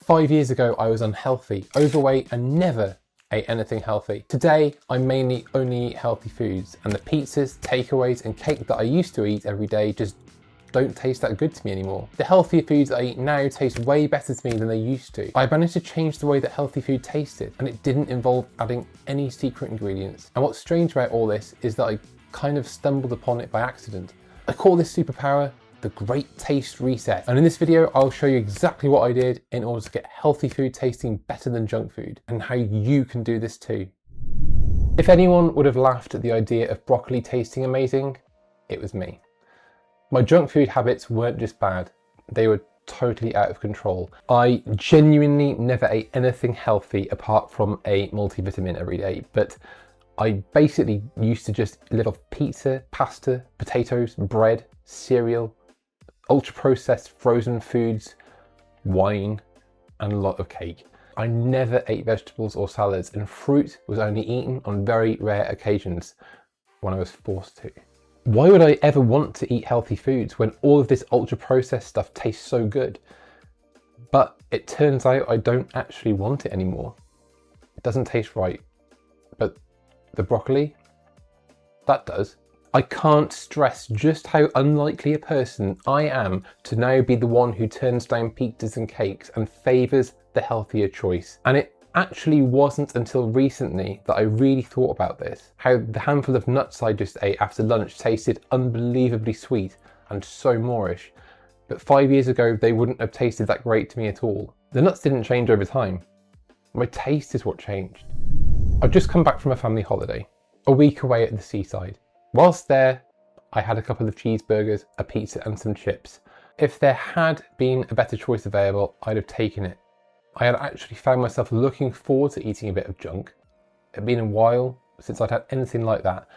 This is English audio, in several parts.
5 years ago, I was unhealthy, overweight, and never ate anything healthy. Today, I mainly only eat healthy foods, and the pizzas, takeaways, and cake that I used to eat every day just don't taste that good to me anymore. The healthier foods I eat now taste way better to me than they used to. I managed to change the way that healthy food tasted, and it didn't involve adding any secret ingredients. And what's strange about all this is that I kind of stumbled upon it by accident. I call this superpower the Great Taste Reset. And in this video, I'll show you exactly what I did in order to get healthy food tasting better than junk food, and how you can do this too. If anyone would have laughed at the idea of broccoli tasting amazing, it was me. My junk food habits weren't just bad, they were totally out of control. I genuinely never ate anything healthy apart from a multivitamin every day, but I basically used to just live off pizza, pasta, potatoes, bread, cereal, ultra-processed frozen foods, wine, and a lot of cake. I never ate vegetables or salads, and fruit was only eaten on very rare occasions when I was forced to. Why would I ever want to eat healthy foods when all of this ultra-processed stuff tastes so good? But it turns out I don't actually want it anymore. It doesn't taste right. But the broccoli, that does. I can't stress just how unlikely a person I am to now be the one who turns down pizzas and cakes and favours the healthier choice. And it actually wasn't until recently that I really thought about this. How the handful of nuts I just ate after lunch tasted unbelievably sweet and so moreish. But 5 years ago, they wouldn't have tasted that great to me at all. The nuts didn't change over time. My taste is what changed. I'd just come back from a family holiday, a week away at the seaside. Whilst there, I had a couple of cheeseburgers, a pizza, and some chips. If there had been a better choice available, I'd have taken it. I had actually found myself looking forward to eating a bit of junk. It had been a while since I'd had anything like that,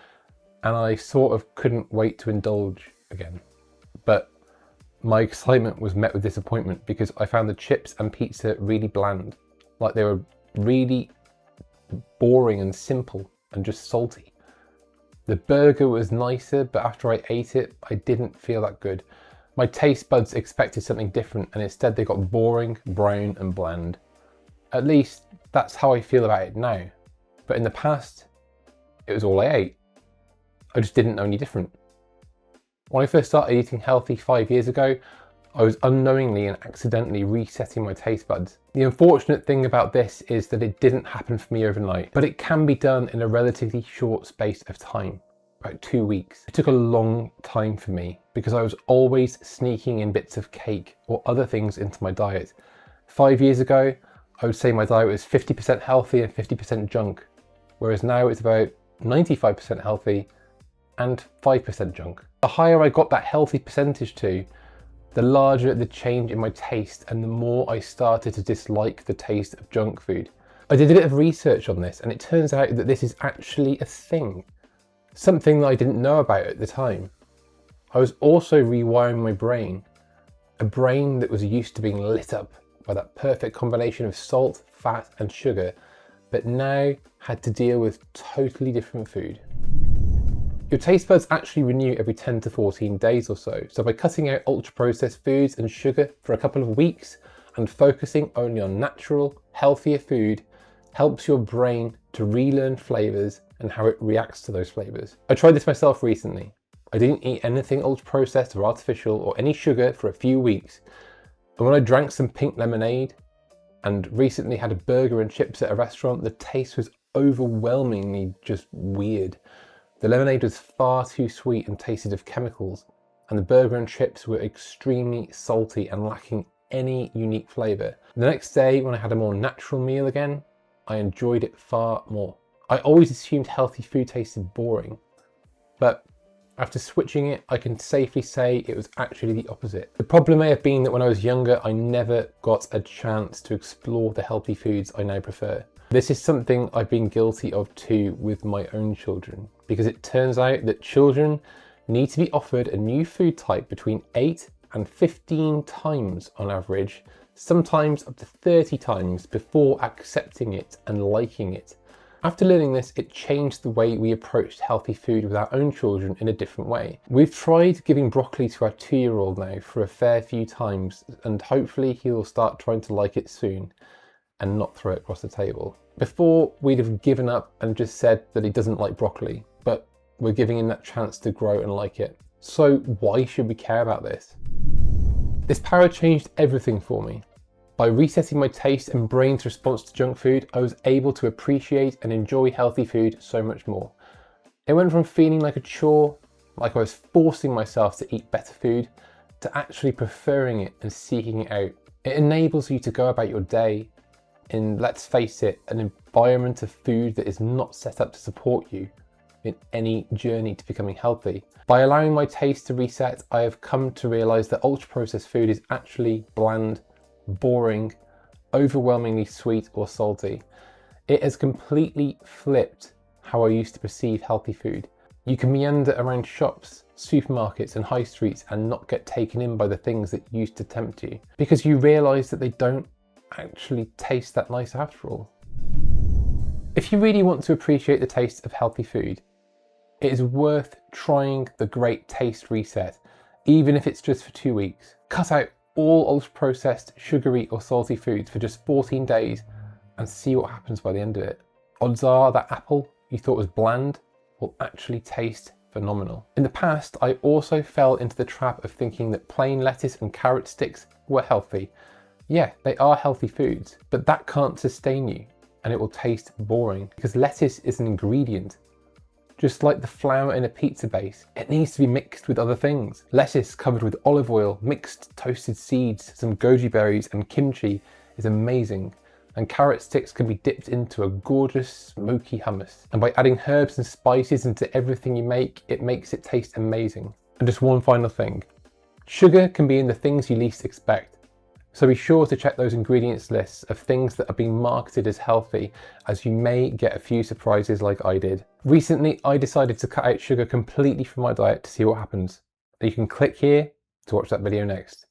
and I sort of couldn't wait to indulge again. But my excitement was met with disappointment because I found the chips and pizza really bland. Like they were really boring and simple and just salty. The burger was nicer, but after I ate it, I didn't feel that good. My taste buds expected something different, and instead they got boring, brown, and bland. At least, that's how I feel about it now. But in the past, it was all I ate. I just didn't know any different. When I first started eating healthy 5 years ago, I was unknowingly and accidentally resetting my taste buds. The unfortunate thing about this is that it didn't happen for me overnight, but it can be done in a relatively short space of time, about 2 weeks. It took a long time for me because I was always sneaking in bits of cake or other things into my diet. 5 years ago, I would say my diet was 50% healthy and 50% junk, whereas now it's about 95% healthy and 5% junk. The higher I got that healthy percentage to, the larger the change in my taste and the more I started to dislike the taste of junk food. I did a bit of research on this, and it turns out that this is actually a thing. Something that I didn't know about at the time. I was also rewiring my brain. A brain that was used to being lit up by that perfect combination of salt, fat, and sugar, but now had to deal with totally different food. Your taste buds actually renew every 10 to 14 days or so. So by cutting out ultra-processed foods and sugar for a couple of weeks and focusing only on natural, healthier food helps your brain to relearn flavors and how it reacts to those flavors. I tried this myself recently. I didn't eat anything ultra-processed or artificial or any sugar for a few weeks. And when I drank some pink lemonade and recently had a burger and chips at a restaurant, the taste was overwhelmingly just weird. The lemonade was far too sweet and tasted of chemicals, and the burger and chips were extremely salty and lacking any unique flavour. The next day, when I had a more natural meal again, I enjoyed it far more. I always assumed healthy food tasted boring, but after switching it, I can safely say it was actually the opposite. The problem may have been that when I was younger, I never got a chance to explore the healthy foods I now prefer. This is something I've been guilty of too with my own children, because it turns out that children need to be offered a new food type between 8 and 15 times on average, sometimes up to 30 times before accepting it and liking it. After learning this, it changed the way we approached healthy food with our own children in a different way. We've tried giving broccoli to our 2-year-old now for a fair few times, and hopefully he'll start trying to like it soon and not throw it across the table. Before, we'd have given up and just said that he doesn't like broccoli, but we're giving him that chance to grow and like it. So why should we care about this? This power changed everything for me. By resetting my taste and brain's response to junk food, I was able to appreciate and enjoy healthy food so much more. It went from feeling like a chore, like I was forcing myself to eat better food, to actually preferring it and seeking it out. It enables you to go about your day in, let's face it, an environment of food that is not set up to support you in any journey to becoming healthy. By allowing my taste to reset, I have come to realize that ultra-processed food is actually bland, boring, overwhelmingly sweet or salty. It has completely flipped how I used to perceive healthy food. You can meander around shops, supermarkets and high streets and not get taken in by the things that used to tempt you, because you realise that they don't actually taste that nice after all. If you really want to appreciate the taste of healthy food, it is worth trying the Great Taste Reset, even if it's just for 2 weeks. Cut out all ultra-processed, sugary or salty foods for just 14 days and see what happens by the end of it. Odds are that apple you thought was bland will actually taste phenomenal. In the past, I also fell into the trap of thinking that plain lettuce and carrot sticks were healthy. Yeah, they are healthy foods, but that can't sustain you and it will taste boring because lettuce is an ingredient. Just like the flour in a pizza base, it needs to be mixed with other things. Lettuce covered with olive oil, mixed toasted seeds, some goji berries and kimchi is amazing. And carrot sticks can be dipped into a gorgeous smoky hummus. And by adding herbs and spices into everything you make, it makes it taste amazing. And just one final thing. Sugar can be in the things you least expect. So be sure to check those ingredients lists of things that are being marketed as healthy, as you may get a few surprises like I did. Recently, I decided to cut out sugar completely from my diet to see what happens. You can click here to watch that video next.